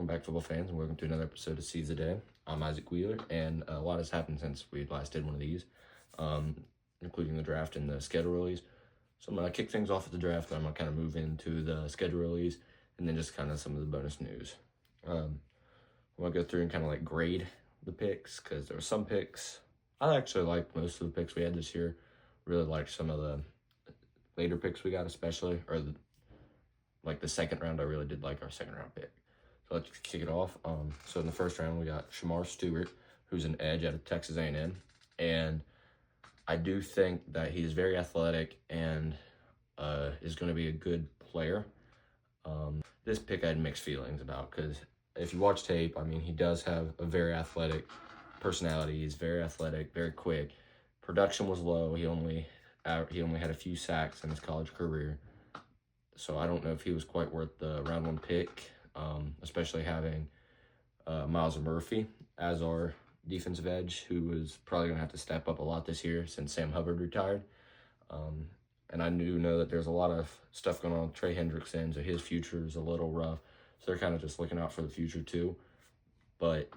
welcome back, football fans, and welcome to another episode of Seize the Day. I'm Isaac Wheeler, and a lot has happened since we last did one of these, including the draft and the schedule release. So I'm going to kick things off with the draft, and I'm going to kind of move into the schedule release, and then just kind of some of the bonus news. I'm going to go through and kind of like grade the picks, because there were some picks. I actually liked most of the picks we had this year. Really liked some of the later picks we got, especially, or the second round. I really did like our second round pick. So let's kick it off. So in the first round, we got Shamar Stewart, who's an edge out of Texas A&M. And I do think that he's very athletic and is going to be a good player. This pick I had mixed feelings about, because if you watch tape, I mean, he does have a very athletic personality. He's very athletic, very quick. Production was low. He only had a few sacks in his college career. So I don't know if he was quite worth the round one pick, especially having Miles Murphy as our defensive edge, who is probably going to have to step up a lot this year since Sam Hubbard retired. And I do know that there's a lot of stuff going on with Trey Hendrickson, so his future is a little rough. So they're kind of just looking out for the future too. But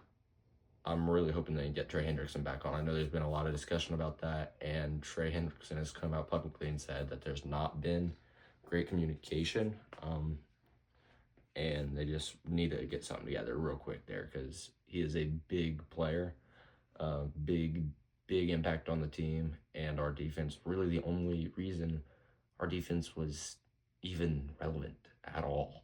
I'm really hoping they get Trey Hendrickson back on. I know there's been a lot of discussion about that, and Trey Hendrickson has come out publicly and said that there's not been great communication, and they just need to get something together real quick there, because he is a big player, big impact on the team, and our defense, really the only reason our defense was even relevant at all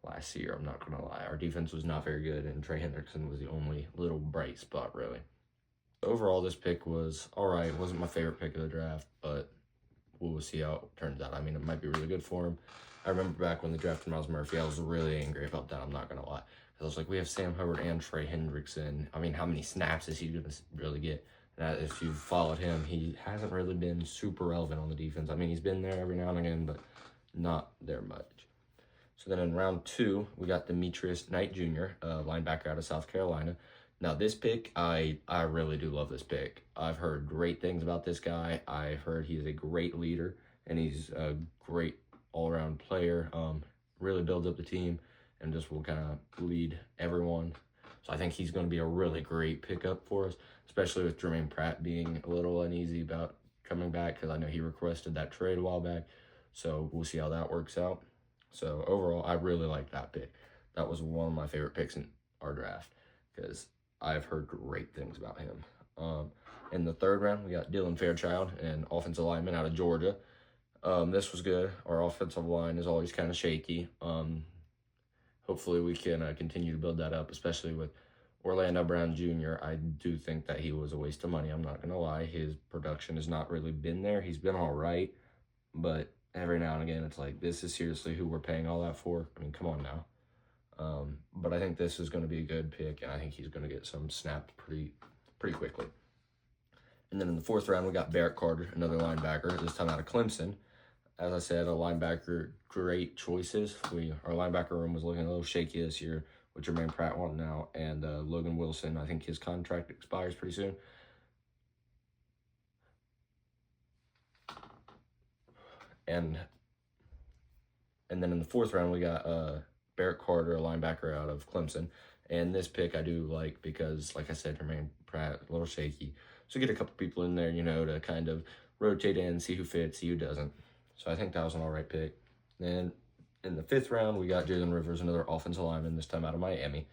last year. I'm not going to lie. Our defense was not very good, and Trey Hendrickson was the only little bright spot, really. Overall, this pick was all right. It wasn't my favorite pick of the draft, but we'll see how it turns out. I mean, it might be really good for him. I remember back when they drafted Miles Murphy, I was really angry about that. I'm not going to lie. I was like, we have Sam Hubbard and Trey Hendrickson. I mean, how many snaps is he going to really get? And if you've followed him, he hasn't really been super relevant on the defense. I mean, he's been there every now and again, but not there much. So then in round two, we got Demetrius Knight Jr., linebacker out of South Carolina. Now, this pick, I really do love this pick. I've heard great things about this guy. I've heard he's a great leader, and he's a great all-around player. Really builds up the team and just will kind of lead everyone. So I think he's going to be a really great pickup for us, especially with Jermaine Pratt being a little uneasy about coming back, because I know he requested that trade a while back. So we'll see how that works out. So overall, I really like that pick. That was one of my favorite picks in our draft, because I've heard great things about him. In the third round, we got Dylan Fairchild, an offensive lineman out of Georgia. This was good. Our offensive line is always kind of shaky. Hopefully we can continue to build that up, especially with Orlando Brown Jr. I do think that he was a waste of money. I'm not going to lie. His production has not really been there. He's been all right, but every now and again, it's like, this is seriously who we're paying all that for? I mean, come on now. But I think this is going to be a good pick, and I think he's going to get some snapped pretty quickly. And then in the fourth round, we got Barrett Carter, another linebacker, this time out of Clemson. As I said, a linebacker, great choices. Our linebacker room was looking a little shaky this year with Jermaine Pratt wanting out, and Logan Wilson. I think his contract expires pretty soon. And then in the fourth round, we got Barrett Carter, a linebacker out of Clemson. And this pick I do like because, like I said, Jermaine Pratt, a little shaky. So get a couple people in there, to kind of rotate in, see who fits, see who doesn't. So I think that was an all right pick. Then in the fifth round, we got Jalen Rivers, another offensive lineman, this time out of Miami.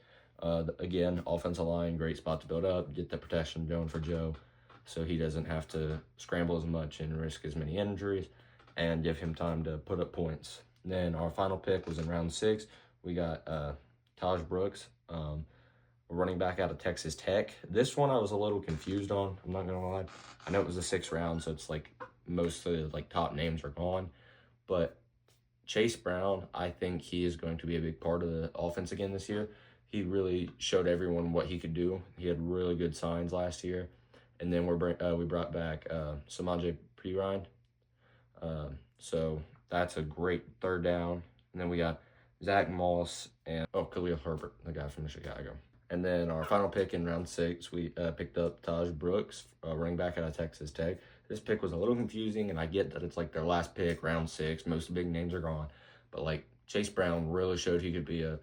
Again, offensive line, great spot to build up, get the protection going for Joe so he doesn't have to scramble as much and risk as many injuries, and give him time to put up points. And then our final pick was in round 6. We got Taj Brooks, a running back out of Texas Tech. This one I was a little confused on. I'm not going to lie. I know it was the 6th round, so it's like most of the top names are gone. But Chase Brown, I think he is going to be a big part of the offense again this year. He really showed everyone what he could do. He had really good signs last year. And then we brought back Samaje Perine. So that's a great third down. And then we got Zach Moss and Khalil Herbert, the guy from Chicago. And then our final pick in round 6, we picked up Taj Brooks, running back out of Texas Tech. This pick was a little confusing, and I get that it's like their last pick, round 6. Most of the big names are gone. But, Chase Brown really showed he could be a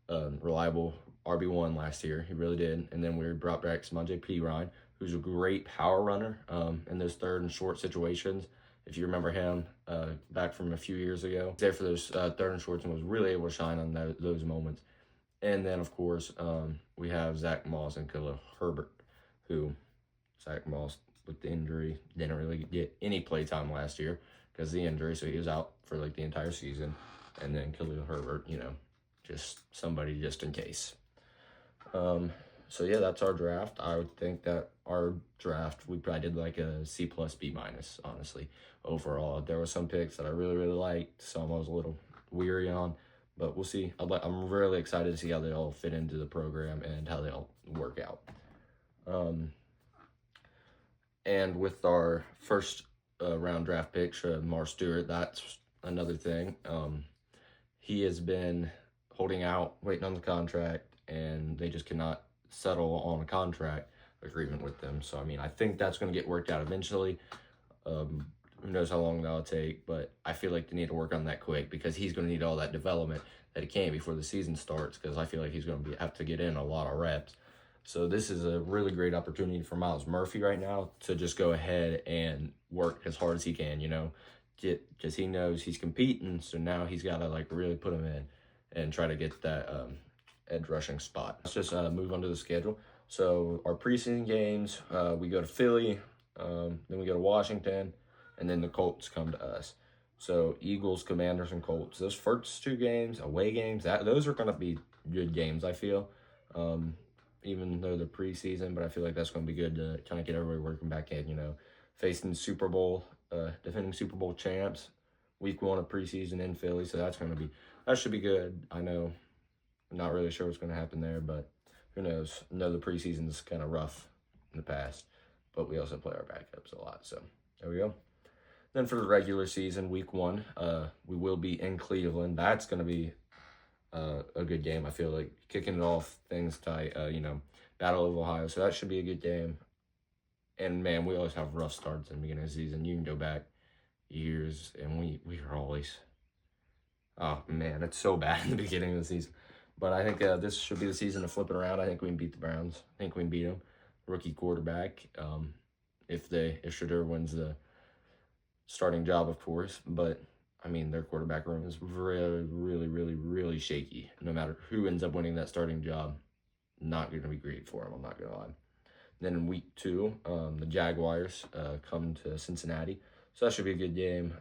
reliable RB1 last year. He really did. And then we brought back Samaje Perine, who's a great power runner in those third and short situations. If you remember him back from a few years ago, he's there for those third and shorts and was really able to shine on those moments. And then, of course, we have Zach Moss and Khalil Herbert, who Zach Moss, with the injury, didn't really get any play time last year because of the injury, so he was out for like the entire season. And then Khalil Herbert, just somebody just in case. So yeah, that's our draft. I would think that our draft, we probably did like a C plus B minus, honestly, overall. There were some picks that I really, really liked. Some I was a little weary on, but we'll see. I'm really excited to see how they all fit into the program and how they all work out. And with our first round draft pick, Mar Stewart, that's another thing. He has been holding out, waiting on the contract, and they just cannot settle on a contract agreement with them. So, I mean, I think that's going to get worked out eventually. Who knows how long that'll take, but I feel like they need to work on that quick because he's going to need all that development that he can before the season starts, because I feel like he's going to have to get in a lot of reps. So this is a really great opportunity for Myles Murphy right now to just go ahead and work as hard as he can, because he knows he's competing. So now he's got to like really put him in and try to get that edge rushing spot. Let's just move on to the schedule. So our preseason games, we go to Philly, then we go to Washington, and then the Colts come to us. So Eagles, Commanders, and Colts. Those first two games, away games, those are going to be good games, I feel. Even though they're preseason, but I feel like that's going to be good to kind of get everybody working back in, facing Super Bowl, defending Super Bowl champs, week 1 of preseason in Philly. So that should be good. I know, I'm not really sure what's going to happen there, but who knows? I know the preseason is kind of rough in the past, but we also play our backups a lot. So there we go. Then for the regular season, week 1, we will be in Cleveland. That's going to be a good game. I feel like kicking it off, things tight, Battle of Ohio. So that should be a good game. And man, we always have rough starts in the beginning of the season. You can go back years and we are always, oh man, it's so bad in the beginning of the season. But I think this should be the season to flip it around. I think we can beat the Browns. I think we can beat them. Rookie quarterback. If Shedeur wins the starting job, of course. But I mean, their quarterback room is really, really, really, really shaky. No matter who ends up winning that starting job, not going to be great for them, I'm not going to lie. Then in week 2, the Jaguars come to Cincinnati. So that should be a good game.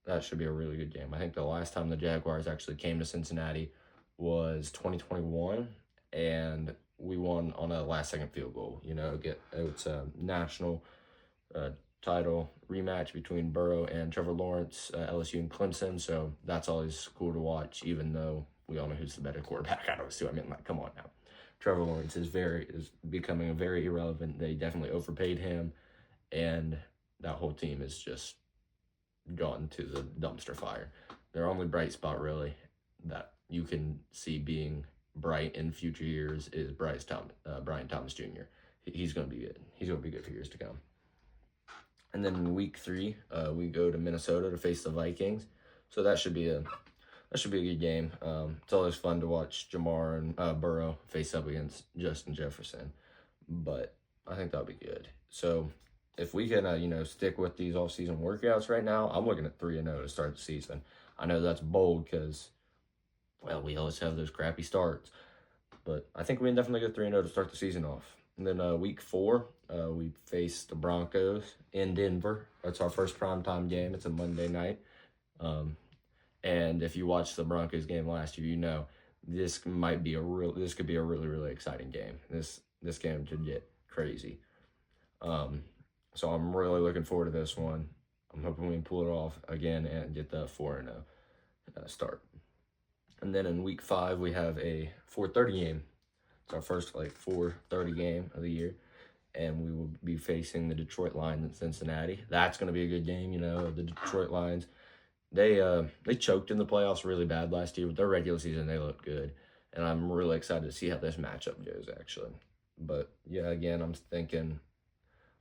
That should be a really good game. I think the last time the Jaguars actually came to Cincinnati was 2021, and we won on a last-second field goal. It's a national title rematch between Burrow and Trevor Lawrence, LSU and Clemson. So that's always cool to watch, even though we all know who's the better quarterback out of us two. I mean, like, come on now. Trevor Lawrence is becoming very irrelevant. They definitely overpaid him, and that whole team is just gone to the dumpster fire. Their only bright spot, really, that you can see being bright in future years is Brian Thomas Jr. He's going to be good. He's going to be good for years to come. And then in week 3, we go to Minnesota to face the Vikings. So that should be a good game. It's always fun to watch Jamar and Burrow face up against Justin Jefferson. But I think that'll be good. So if we can, stick with these off-season workouts right now, I'm looking at 3-0 to start the season. I know that's bold because, well, we always have those crappy starts. But I think we can definitely go 3-0 to start the season off. And then week 4, we face the Broncos in Denver. That's our first primetime game. It's a Monday night. And if you watched the Broncos game last year, this could be a really, really exciting game. This game could get crazy. So I'm really looking forward to this one. I'm hoping we can pull it off again and get the 4-0 start. And then in week 5, we have a 4:30 game. It's our first 4:30 game of the year, and we will be facing the Detroit Lions in Cincinnati. That's going to be a good game. The Detroit Lions, they choked in the playoffs really bad last year. With their regular season, they looked good, and I'm really excited to see how this matchup goes, actually. But yeah, again, I'm thinking,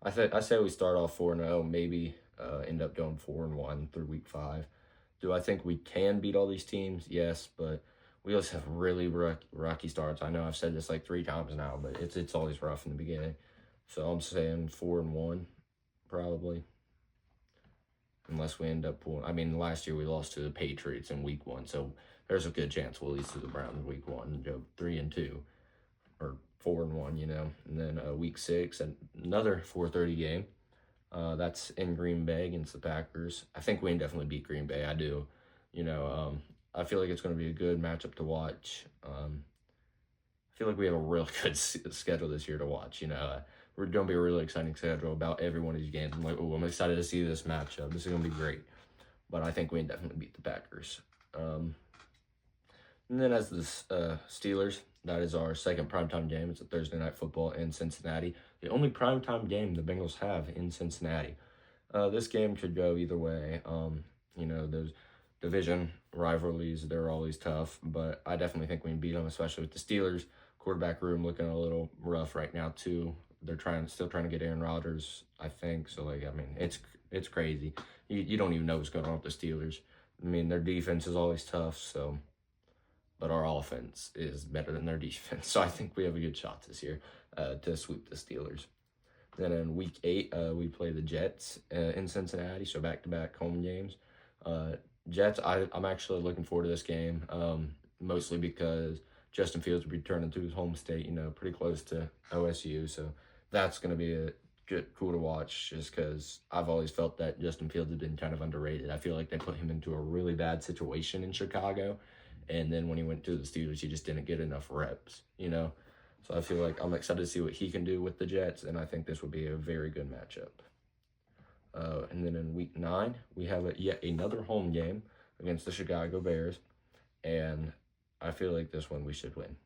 I say we start off 4-0, maybe end up going 4-1 through week 5. Do I think we can beat all these teams? Yes, but we always have really rocky starts. I know I've said this like 3 times now, but it's always rough in the beginning. So I'm saying 4-1 probably, unless we end up pulling. I mean, last year we lost to the Patriots in week 1, so there's a good chance we'll lose to the Browns in week 1 and go 3-2 or 4-1, and then week 6 another 4:30 game. That's in Green Bay against the Packers. I think we can definitely beat Green Bay. I do. You know, I feel like it's going to be a good matchup to watch. I feel like we have a real good schedule this year to watch. We're going to be a really exciting schedule about every one of these games. I'm like, oh, I'm excited to see this matchup. This is going to be great. But I think we can definitely beat the Packers. And then as the Steelers, that is our second primetime game. It's a Thursday night football in Cincinnati. The only primetime game the Bengals have in Cincinnati. This game could go either way. Those division rivalries, they're always tough, but I definitely think we can beat them, especially with the Steelers. Quarterback room looking a little rough right now too. They're still trying to get Aaron Rodgers, I think. So it's crazy. You don't even know what's going on with the Steelers. I mean, their defense is always tough, but our offense is better than their defense. So I think we have a good shot this year to sweep the Steelers. Then in week 8, we play the Jets in Cincinnati, so back-to-back home games. Jets, I'm actually looking forward to this game, mostly because Justin Fields will be returning to his home state, pretty close to OSU. So that's going to be cool to watch, just because I've always felt that Justin Fields has been kind of underrated. I feel like they put him into a really bad situation in Chicago, and then when he went to the Steelers, he just didn't get enough reps, So I feel like I'm excited to see what he can do with the Jets, and I think this would be a very good matchup. And then in week 9, we have yet another home game against the Chicago Bears, and I feel like this one we should win.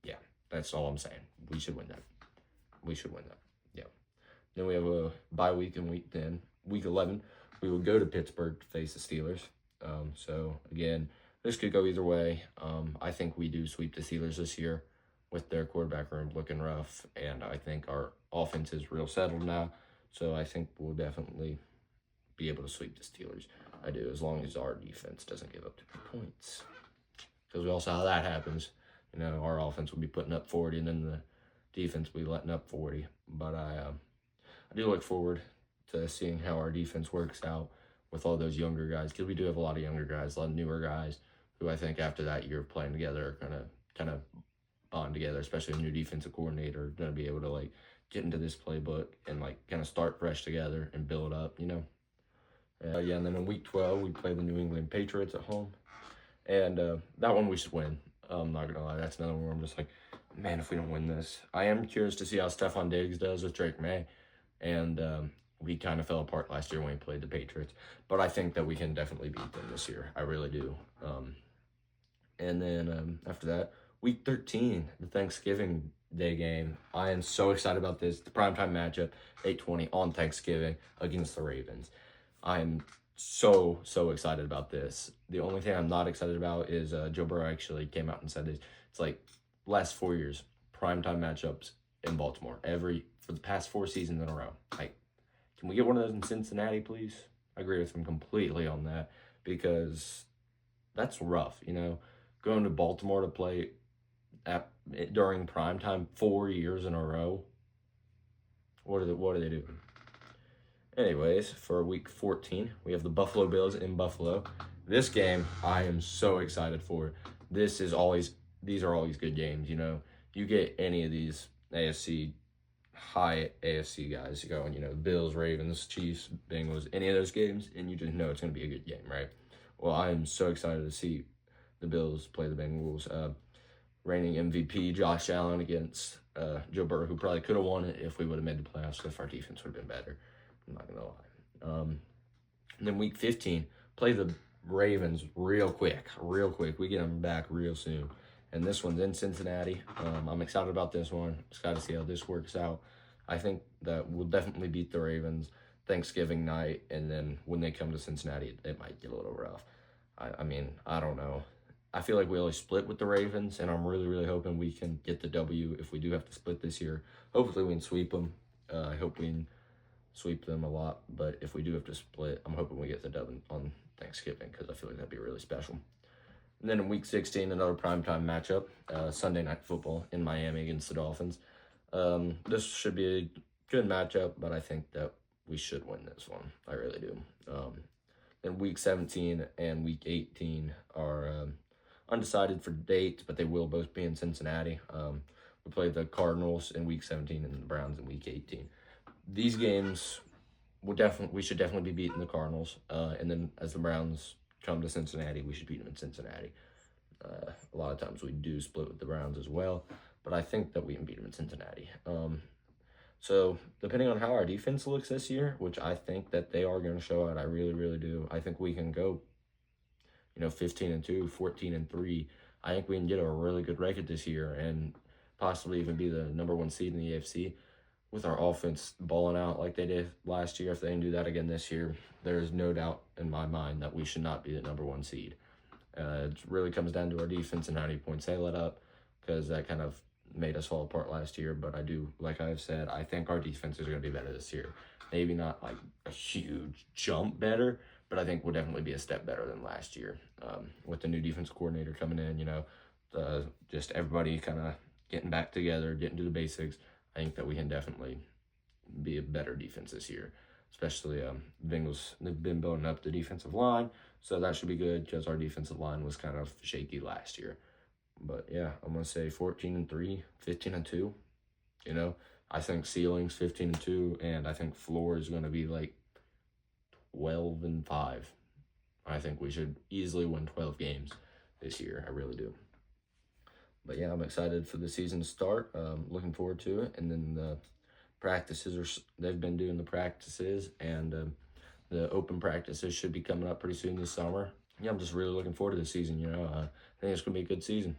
Yeah, that's all I'm saying. We should win that. Yeah. Then we have a bye week in week 10. Week 11, we will go to Pittsburgh to face the Steelers. So, again, this could go either way. I think we do sweep the Steelers this year with their quarterback room looking rough, and I think our offense is real settled now. So I think we'll definitely be able to sweep the Steelers. I do, as long as our defense doesn't give up too many points. Because we all saw how that happens. Our offense will be putting up 40, and then the defense will be letting up 40. But I do look forward to seeing how our defense works out with all those younger guys, because we do have a lot of younger guys, a lot of newer guys, who I think after that year of playing together are going to kind of bond together, especially a new defensive coordinator, going to be able to, get into this playbook and, kind of start fresh together and build up, and then in week 12, we play the New England Patriots at home, and that one we should win. I'm not going to lie. That's another one where I'm just like, man, if we don't win this. I am curious to see how Stephon Diggs does with Drake May, and we kind of fell apart last year when we played the Patriots, but I think that we can definitely beat them this year. I really do. And then after that, week 13, the Thanksgiving Day game. I am so excited about this. The primetime matchup, 8:20 on Thanksgiving against the Ravens. I am so excited about this. The only thing I'm not excited about is Joe Burrow actually came out and said this. It's like last 4 years, primetime matchups in Baltimore for the past 4 seasons in a row. Can we get one of those in Cincinnati, please? I agree with him completely on that, because that's rough, going to Baltimore to play during prime time 4 years in a row. What are they doing? Anyways, for week 14, we have the Buffalo Bills in Buffalo. This game I am so excited for. These are always good games. You get any of these high AFC guys going, Bills, Ravens, Chiefs, Bengals, any of those games, and you just know it's going to be a good game, right? Well, I am so excited to see the Bills play the Bengals. Reigning MVP Josh Allen against Joe Burrow, who probably could have won it if we would have made the playoffs, if our defense would have been better. I'm not going to lie. And then week 15, play the Ravens real quick. We get them back real soon. And this one's in Cincinnati. I'm excited about this one. Excited to see how this works out. I think that we'll definitely beat the Ravens Thanksgiving night, and then when they come to Cincinnati, it might get a little rough. I mean, I don't know. I feel like we always split with the Ravens, and I'm really hoping we can get the W if we do have to split this year. Hopefully we can sweep them. I hope we can sweep them a lot, but if we do have to split, I'm hoping we get the W on Thanksgiving, because I feel like that'd be really special. And then in week 16, another primetime matchup, Sunday Night Football in Miami against the Dolphins. This should be a good matchup, but I think that we should win this one. I really do. Then week 17 and week 18 are undecided for dates, but they will both be in Cincinnati. We play the Cardinals in week 17 and the Browns in week 18. These games we should definitely be beating the Cardinals, and then as the Browns come to Cincinnati, we should beat them in Cincinnati. A lot of times we do split with the Browns as well, but I think that we can beat them in Cincinnati. So depending on how our defense looks this year, which I think that they are going to show out, I really, really do. I think we can go, 15-2, 14-3. I think we can get a really good record this year and possibly even be the number one seed in the AFC with our offense balling out like they did last year. If they can do that again this year, there is no doubt in my mind that we should not be the number one seed. It really comes down to our defense and how many points they let up, because that kind of made us fall apart last year. But I do, like I've said, I think our defense is going to be better this year. Maybe not like a huge jump better, but I think we'll definitely be a step better than last year. With the new defense coordinator coming in, just everybody kind of getting back together, getting to the basics. I think that we can definitely be a better defense this year, especially Bengals. They've been building up the defensive line, so that should be good because our defensive line was kind of shaky last year. But yeah, I'm gonna say 14-3, 15-2. I think ceiling's 15-2, and I think floor is gonna be like 12-5. I think we should easily win 12 games this year. I really do. But yeah, I'm excited for the season to start. Looking forward to it. And then the they've been doing the practices, and the open practices should be coming up pretty soon this summer. Yeah, I'm just really looking forward to the season. I think it's gonna be a good season.